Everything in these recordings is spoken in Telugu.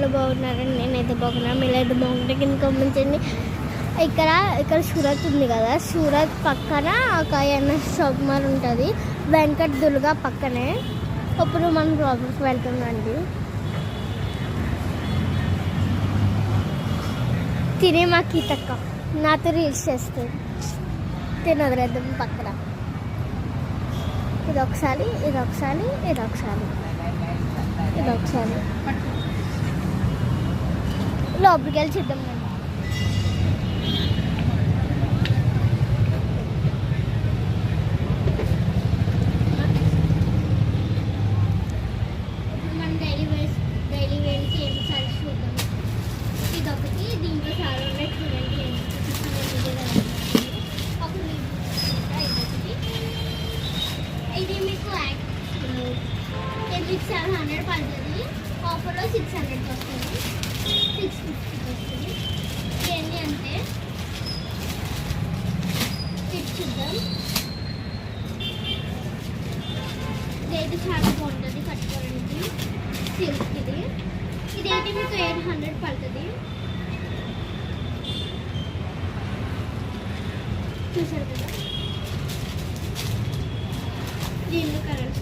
చాలా బాగున్నారండి. నేనైతే బాగున్నాను. మీరైతే బాగుంటే కింద కామెంట్ చేయండి. ఇక్కడ సూరత్ ఉంది కదా, సూరత్ పక్కన ఒక ఎన్ఎస్ షాప్ మాల్ ఉంటుంది, వెంకట్ దుర్గా పక్కనే. అప్పుడు మనం ప్రాబ్లమ్స్ వెళ్తుందండి. తినే మా కీతక్క నాతో రీల్స్ చేస్తుంది. తినొదిలేద్దాం పక్కన. ఇదొకసారి లోపలికి వెళ్ళి చూద్దాం. మనం డైలీ వేర్స్ ఏం సారీస్ చూద్దాం. ఇదొకటి, దీంట్లో చాలా ఉన్నాయి చూడండి. ఇది మీకు 700 పడుతుంది. ఆఫర్లో 600 వస్తుంది, 650 వస్తుంది. ఇవన్నీ అంటే చూద్దాం. ఇదైతే చాలా బాగుంటుంది కట్టుకోవడానికి. సిల్క్ ఇదైతే మీకు 800 పడుతుంది. చూసారు కదా, దీనిలో కలర్స్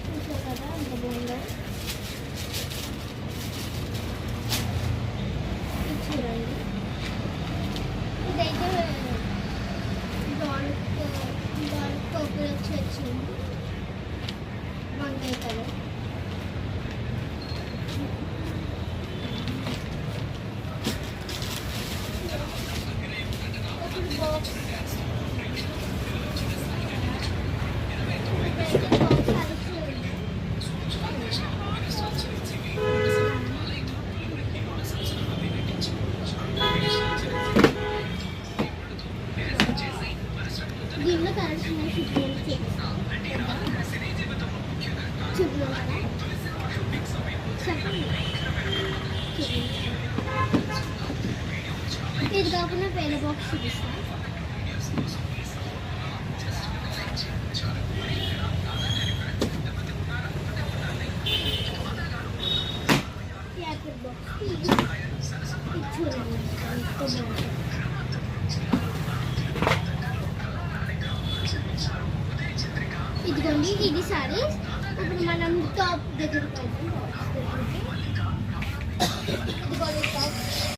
చూసారు కదా, అంత బాగుందా. ఇది చూడండి, ఇదైతే డార్క్ పర్పుల్ వచ్చింది, వంకాయ కలర్. దీనిలో కలర్స్ ఉన్నాయి. ఇది కాకుండా వేరే బాక్స్ చూపిస్తాను. ఇదిగోండి, ఇది సారీస్. ఇప్పుడు మనం టాప్ దగ్గరికి వెళ్తాం.